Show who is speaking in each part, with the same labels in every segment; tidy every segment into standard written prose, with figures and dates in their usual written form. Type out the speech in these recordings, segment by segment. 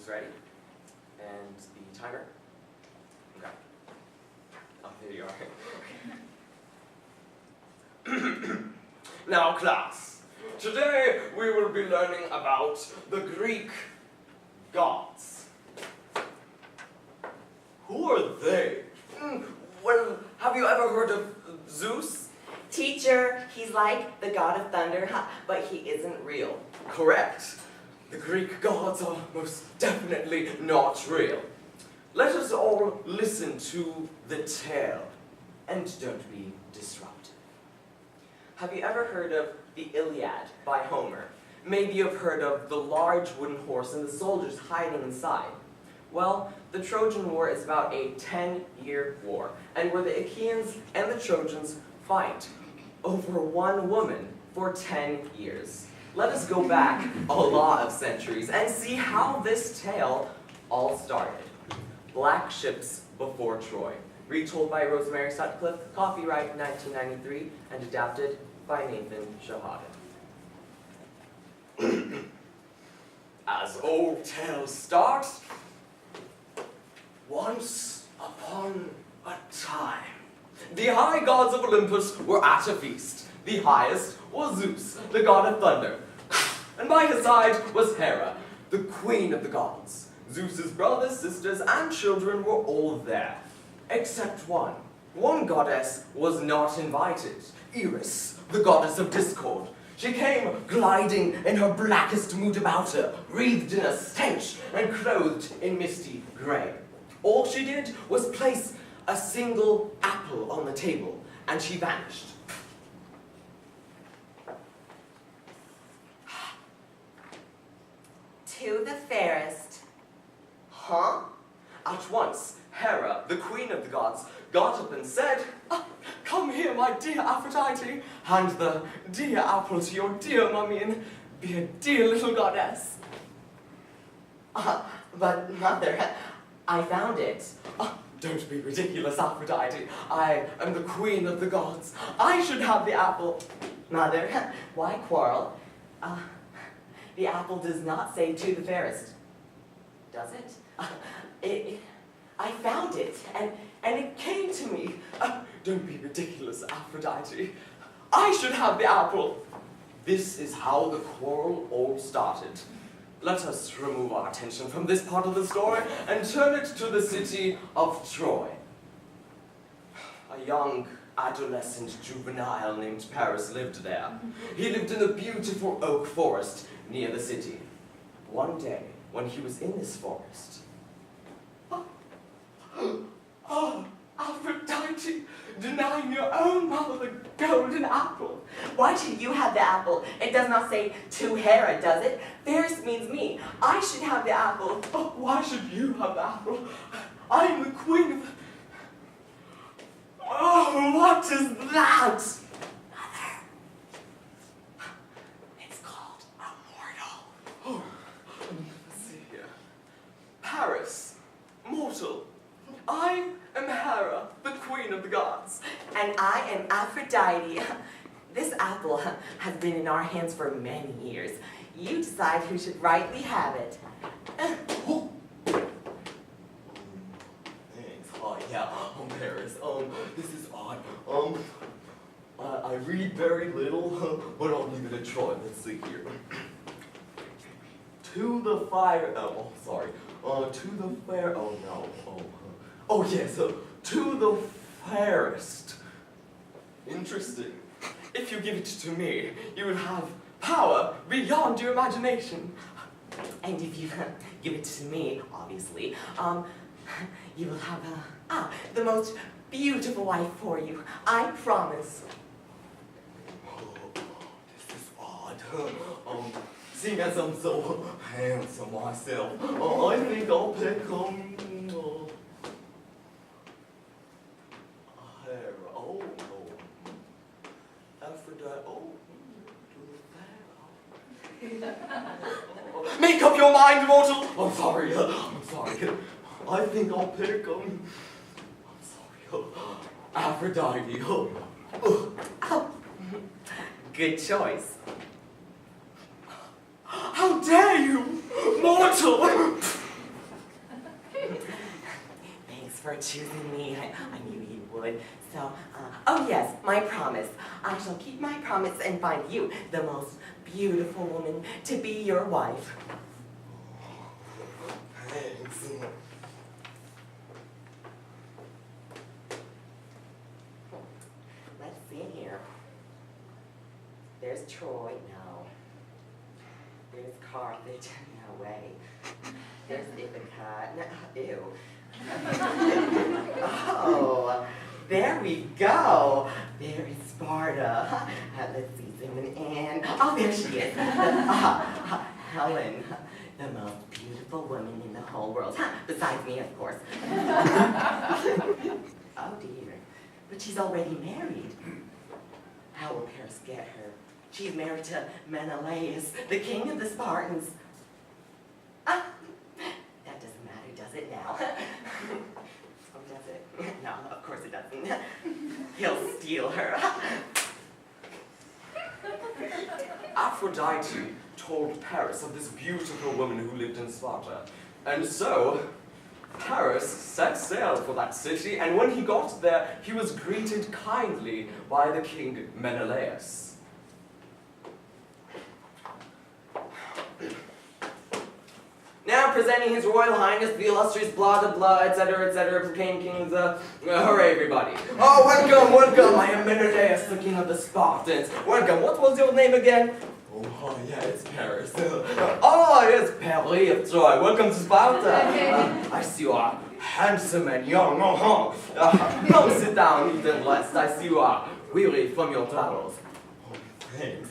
Speaker 1: ready? And the timer? Okay. Oh, there you are. Now, class, today we will be learning about the Greek gods. Who are they? Well, have you ever heard of Zeus?
Speaker 2: Teacher, he's like the god of thunder, but he isn't real.
Speaker 1: Correct. The Greek gods are most definitely not real. Let us all listen to the tale, and don't be disrupted. Have you ever heard of the Iliad by Homer? Maybe you've heard of the large wooden horse and the soldiers hiding inside. Well, the Trojan War is about a 10-year war, and where the Achaeans and the Trojans fight over one woman for 10 years. Let us go back a lot of centuries and see how this tale all started. Black Ships Before Troy, retold by Rosemary Sutcliffe, copyright 1993, and adapted by Nathan Shahada. As old tales start, once upon a time, the high gods of Olympus were at a feast. The highest was Zeus, the god of thunder, and by his side was Hera, the queen of the gods. Zeus's brothers, sisters, and children were all there, except one. One goddess was not invited, Eris, the goddess of discord. She came gliding in her blackest mood about her, wreathed in a stench and clothed in misty grey. All she did was place a single apple on the table, and she vanished.
Speaker 2: To the fairest.
Speaker 1: Huh? At once, Hera, the queen of the gods, got up and said, "Come here, my dear Aphrodite, hand the dear apple to your dear mummy and be a dear little goddess."
Speaker 2: But mother, I found it.
Speaker 1: Don't be ridiculous, Aphrodite. I am the queen of the gods. I should have the apple.
Speaker 2: Mother, why quarrel? The apple does not say to the fairest. Does it? I found it, and it came to me.
Speaker 1: Don't be ridiculous, Aphrodite. I should have the apple. This is how the quarrel all started. Let us remove our attention from this part of the story and turn it to the city of Troy. A young adolescent juvenile named Paris lived there. He lived in a beautiful oak forest near the city. One day, when he was in this forest, Aphrodite, denying your own mother the golden apple.
Speaker 2: Why should you have the apple? It does not say to Hera, does it? Fairest means me. I should have the apple.
Speaker 1: Why should you have the apple? I am the queen of the... what is that?
Speaker 2: Mother, it's called immortal.
Speaker 1: Let's see here. Paris, mortal. I am Hera, the queen of the gods.
Speaker 2: And I am Aphrodite. This apple has been in our hands for many years. You decide who should rightly have it.
Speaker 1: Thanks. Yeah, Paris. This is odd. I read very little, but I'll give it a try. Let's see here. To the fire. Oh, sorry. To the fair. Oh no. Oh yes. To the fairest. Interesting. If you give it to me, you will have power beyond your imagination.
Speaker 2: And if you give it to me, obviously, you will have the most beautiful wife for you. I promise.
Speaker 1: This is odd. Seeing as I'm so handsome myself, I think I'll pick Hera. Oh no. Aphrodite. Oh. Make up your mind, mortal! I'm sorry. I think I'll pick I'm sorry. Aphrodite.
Speaker 2: Good choice.
Speaker 1: How dare you, mortal!
Speaker 2: for choosing me. I knew you would. So, oh yes, my promise. I shall keep my promise and find you the most beautiful woman to be your wife.
Speaker 1: Thanks.
Speaker 2: Let's see here. There's Troy. No. There's Carthage. No way. There's Ithaca. No, ew. Oh, there we go. There is Sparta. Let's see, zoom in. Oh, there she is. Helen, the most beautiful woman in the whole world. Besides me, of course. Oh dear, but she's already married. How will Paris get her? She's married to Menelaus, the king of the Spartans. Ah, that doesn't matter, does it now? Oh, does it? No, of course it doesn't. He'll steal her.
Speaker 1: Aphrodite told Paris of this beautiful woman who lived in Sparta. And so, Paris set sail for that city, and when he got there, he was greeted kindly by the king Menelaus. Now presenting His Royal Highness, the illustrious blah blah blah, etc., proclaimed kings, hooray everybody. Oh, welcome, welcome, I am Menelaus, the king of the Spartans. Welcome, what was your name again? Oh, yeah, it's Paris. Oh, yes, Paris of Troy. Welcome to Sparta. I see you are handsome and young. Come sit down, eat and rest. I see you are weary from your travels. Oh, thanks.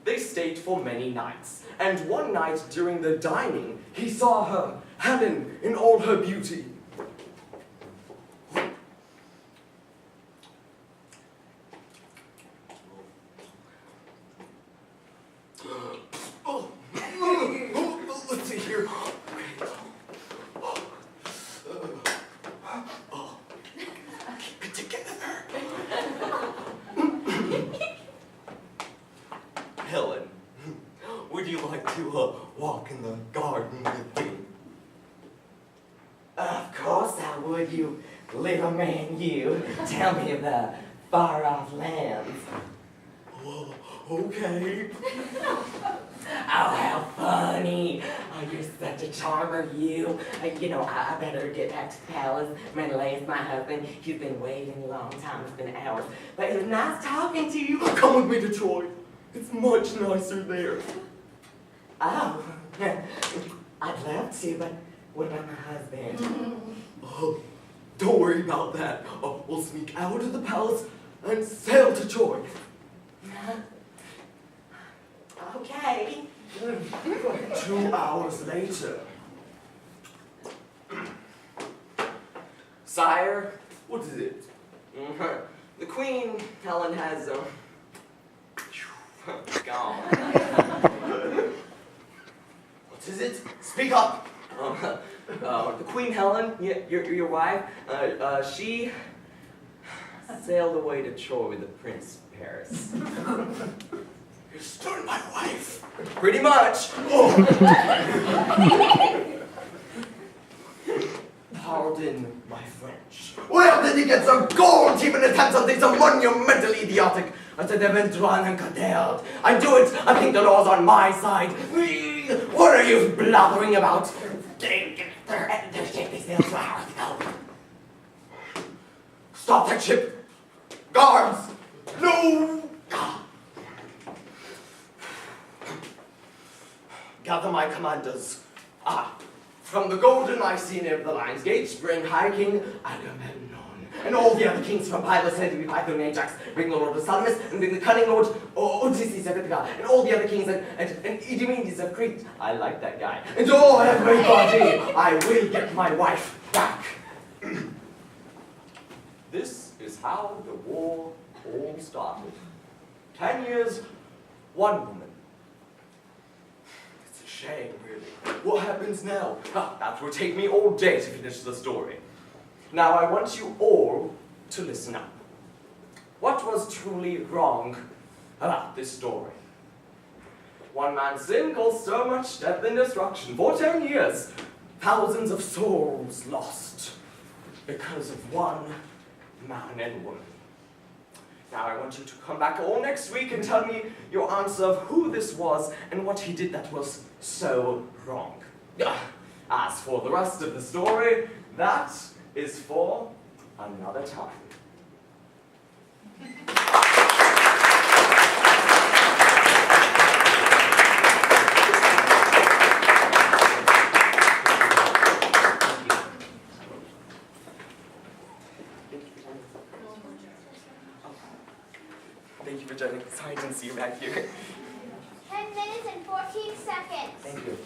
Speaker 1: They stayed for many nights, and one night during the dining, he saw her, Helen, in all her beauty. Let's see here. Keep it together. Helen, would you like to walk in the garden with me?
Speaker 2: Of course I would, you little man, you. Tell me of the far-off lands.
Speaker 1: Oh, okay.
Speaker 2: Oh, how funny. Oh, you're such a charmer, you. I better get back to the palace. Menelaus, my husband, he's been waiting a long time. It's been hours. But it was nice talking to you.
Speaker 1: Come with me to Troy. It's much nicer there.
Speaker 2: Oh, I'd love to, but what about my husband?
Speaker 1: Oh, don't worry about that. We'll sneak out of the palace and sail to Troy.
Speaker 2: Okay.
Speaker 1: 2 hours later. Sire, what is it? The Queen, Helen, has gone. What is it? Speak up! The Queen Helen, your wife, she sailed away to Troy with the Prince Paris. You stole my wife! Pretty much! Oh. Pardon my French. Where did he get some gold even attempt something so monumentally idiotic as a Devendran and Cadelled? I do it! I think the law's on my side! What are you blathering about?
Speaker 2: Their ship is sailed 2 hours ago.
Speaker 1: Stop that ship! Guards! No! Gather my commanders. From the golden Icene of the Lion's Gate, bring High King Agamemnon, and all the other kings from Pylos, Centauri, Python, Ajax, bring the Lord of Salamis, and bring the cunning Lord Odysseus of Ithaca, and all the other kings, and Idomeneus of Crete. I like that guy. And oh, everybody, I will get my wife back. This is how the war all started. 10 years, 1 woman. It's a shame, really. What happens now? That will take me all day to finish the story. Now I want you all to listen up. What was truly wrong about this story? One man's sin caused so much death and destruction. For 10 years, thousands of souls lost. because of one man and woman. Now I want you to come back all next week and tell me your answer of who this was and what he did that was so wrong. As for the rest of the story, that is for another time. Thank you for joining. Sorry I didn't see you back here.
Speaker 3: 10 minutes and 14 seconds.
Speaker 1: Thank you.